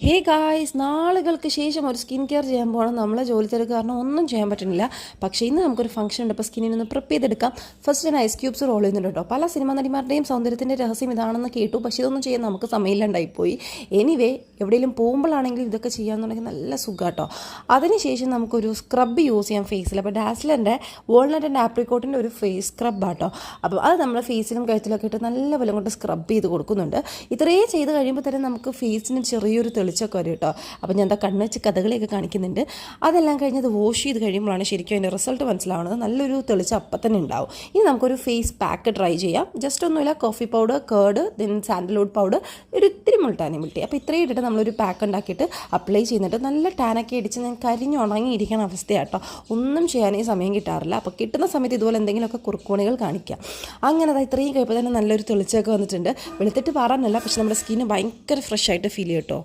Hey guys, നാളുകൾക്ക് ശേഷം ഒരു സ്കിൻ കെയർ ചെയ്യാൻ പോകണം. നമ്മളെ ജോലി തിരക്ക് കാരണം ഒന്നും ചെയ്യാൻ പറ്റുന്നില്ല. പക്ഷേ ഇന്ന് നമുക്കൊരു ഫംഗ്ഷൻ ഉണ്ട്. അപ്പോൾ സ്കിന്നിനൊന്ന് പ്രിപ്പ് ചെയ്തെടുക്കാം. ഫസ്റ്റ് ഞാൻ ഐസ് ക്യൂബ്സ് റോൾ ചെയ്യുന്നുണ്ട് കേട്ടോ. പല സിനിമാ നടിമാരുടെയും സൗന്ദര്യത്തിൻ്റെ രഹസ്യം ഇതാണെന്ന് കേട്ടു. പക്ഷേ ഇതൊന്നും ചെയ്യാൻ നമുക്ക് സമയമില്ലാണ്ടായിപ്പോയി. എനിവേ, എവിടെയെങ്കിലും പോകുമ്പോഴാണെങ്കിലും ഇതൊക്കെ ചെയ്യാമെന്നുണ്ടെങ്കിൽ നല്ല സുഖം കേട്ടോ. അതിനുശേഷം നമുക്കൊരു സ്ക്രബ് യൂസ് ചെയ്യാം ഫേസിൽ. അപ്പോൾ ഡാസ്ലറിൻ്റെ വാൾനട്ട് ആൻഡ് ആപ്രിക്കോട്ടിൻ്റെ ഒരു ഫേസ് സ്ക്രബ് ആട്ടോ. അപ്പോൾ അത് നമ്മൾ ഫേസിലും കഴുത്തിലൊക്കെ ഇട്ട് നല്ലപോലെ കൊണ്ട് സ്ക്രബ് ചെയ്ത് കൊടുക്കുന്നുണ്ട്. ഇത്രയും ചെയ്ത് കഴിയുമ്പോൾ തന്നെ നമുക്ക് ഫേസിന് ചെറിയൊരു തെളിച്ചൊക്കെ വരും കേട്ടോ. അപ്പോൾ ഞാൻ എന്താ കണ്ണ് വെച്ച് കഥകളിയൊക്കെ കാണിക്കുന്നുണ്ട്. അതെല്ലാം കഴിഞ്ഞത് വാഷ് ചെയ്ത് കഴിയുമ്പോഴാണ് ശരിക്കും അതിൻ്റെ റിസൾട്ട് മനസ്സിലാവുന്നത്. നല്ലൊരു തെളിച്ചം അപ്പം തന്നെ ഉണ്ടാവും. ഇനി നമുക്കൊരു ഫേസ് പാക്ക് ട്രൈ ചെയ്യാം. ജസ്റ്റ് ഒന്നുമില്ല, coffee powder, curd, then sandalwood powder, ഒരു ഇത്തിരി മുൾട്ടാനി മിൽട്ടി. അപ്പോൾ ഇത്രയും ഇട്ടിട്ട് നമ്മളൊരു പാക്ക് ഉണ്ടാക്കിയിട്ട് അപ്ലൈ ചെയ്യുന്നുണ്ട്. നല്ല ടാനൊക്കെ അടിച്ച് ഞാൻ കരിഞ്ഞുണങ്ങിയിരിക്കുന്ന അവസ്ഥയാട്ടോ. ഒന്നും ചെയ്യാനേ സമയം കിട്ടാറില്ല. അപ്പോൾ കിട്ടുന്ന സമയത്ത് ഇതുപോലെ എന്തെങ്കിലുമൊക്കെ കുറുക്കുപണികൾ കാണിക്കാം. അങ്ങനെ അത് ഇത്രയും കഴിയുമ്പോൾ തന്നെ നല്ലൊരു തെളിച്ചമൊക്കെ വന്നിട്ടുണ്ട്. വെളുത്തിട്ട് പാറാനല്ല, പക്ഷെ നമ്മുടെ സ്കിന്ന് ഭയങ്കര ഫ്രഷ് ആയിട്ട് ഫീൽ ചെയ്യും കേട്ടോ.